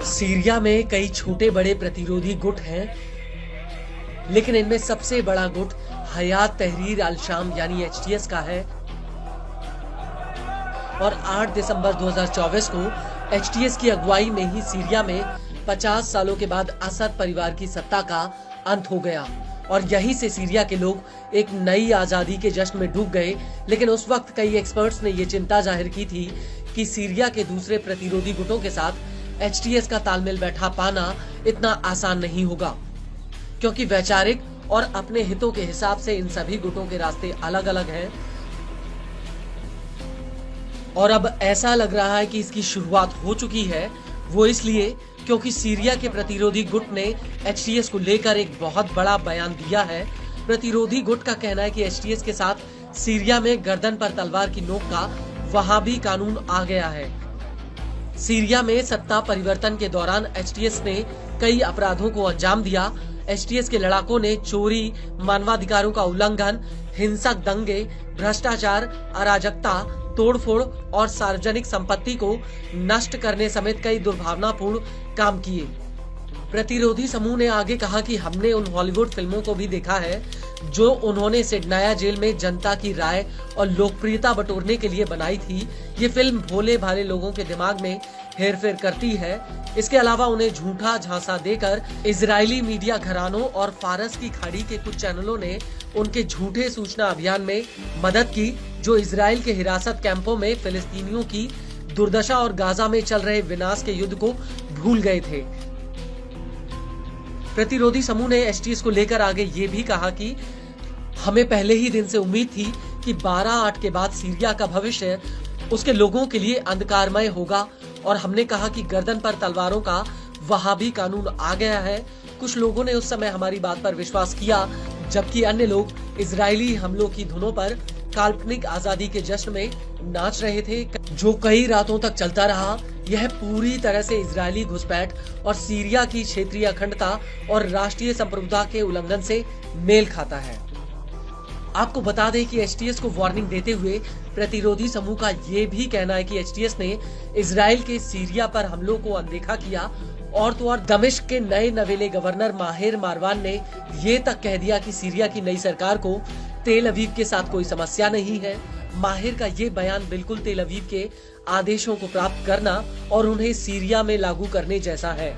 Syria में कई छोटे बड़े प्रतिरोधी गुट हैं, लेकिन इनमें सबसे बड़ा गुट हयात तहरीर अल शाम यानी एचटीएस का है। और 8 दिसंबर 2024 को एचटीएस की अगुवाई में ही सीरिया में 50 सालों के बाद असद परिवार की सत्ता का अंत हो गया और यहीं से सीरिया के लोग एक नई आजादी के जश्न में डूब गए। लेकिन उस वक्त कई एक्सपर्ट्स ने यह चिंता जाहिर की थी कि सीरिया के दूसरे प्रतिरोधी गुटों के साथ एचटीएस का तालमेल बैठा पाना इतना आसान नहीं होगा, क्योंकि वैचारिक और अपने हितों के हिसाब से इन सभी गुटों के रास्ते अलग अलग हैं। और अब ऐसा लग रहा है कि इसकी शुरुआत हो चुकी है, वो इसलिए क्योंकि सीरिया के प्रतिरोधी गुट ने एचटीएस को लेकर एक बहुत बड़ा बयान दिया है। प्रतिरोधी गुट का कहना है कि एचटीएस के साथ सीरिया में गर्दन पर तलवार की नोक का वहाबी कानून आ गया है। सीरिया में सत्ता परिवर्तन के दौरान एचटीएस ने कई अपराधों को अंजाम दिया। एचटीएस के लड़ाकों ने चोरी, मानवाधिकारों का उल्लंघन, हिंसक दंगे, भ्रष्टाचार, अराजकता, तोड़फोड़ और सार्वजनिक संपत्ति को नष्ट करने समेत कई दुर्भावनापूर्ण काम किए। प्रतिरोधी समूह ने आगे कहा कि हमने उन हॉलीवुड फिल्मों को भी देखा है जो उन्होंने सिडनाया जेल में जनता की राय और लोकप्रियता बटोरने के लिए बनाई थी। ये फिल्म भोले भाले लोगों के दिमाग में हेरफेर करती है। इसके अलावा उन्हें झूठा झांसा देकर इजरायली मीडिया घरानों और फारस की खाड़ी के कुछ चैनलों ने उनके झूठे सूचना अभियान में मदद की, जो इजराइल के हिरासत कैंपों में फिलिस्तीनियों की दुर्दशा और गाजा में चल रहे विनाश के युद्ध को भूल गए थे। प्रतिरोधी समूह ने एचटीएस को लेकर आगे ये भी कहा कि हमें पहले ही दिन से उम्मीद थी कि 12/8 के बाद सीरिया का भविष्य उसके लोगों के लिए अंधकारमय होगा और हमने कहा कि गर्दन पर तलवारों का वहाबी कानून आ गया है। कुछ लोगों ने उस समय हमारी बात पर विश्वास किया, जबकि अन्य लोग इजरायली हमलों की धुनों पर काल्पनिक आजादी के जश्न में नाच रहे थे, जो कई रातों तक चलता रहा। यह पूरी तरह से इजरायली घुसपैठ और सीरिया की क्षेत्रीय अखंडता और राष्ट्रीय संप्रभुता के उल्लंघन से मेल खाता है। आपको बता दें कि एचटीएस को वार्निंग देते हुए प्रतिरोधी समूह का ये भी कहना है कि एचटीएस ने इजराइल के सीरिया पर हमलों को अनदेखा किया। और तो और दमिश्क के नए नवेले गवर्नर माहिर मारवान ने ये तक कह दिया कि सीरिया की नई सरकार को तेल अवीव के साथ कोई समस्या नहीं है। माहिर का ये बयान बिल्कुल तेल अवीव के आदेशों को प्राप्त करना और उन्हें सीरिया में लागू करने जैसा है।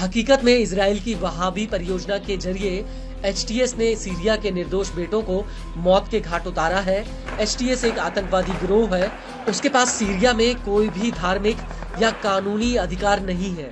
हकीकत में इजराइल की वहाबी परियोजना के जरिए एचटीएस ने सीरिया के निर्दोष बेटों को मौत के घाट उतारा है। एचटीएस एक आतंकवादी गिरोह है। उसके पास सीरिया में कोई भी धार्मिक या कानूनी अधिकार नहीं है।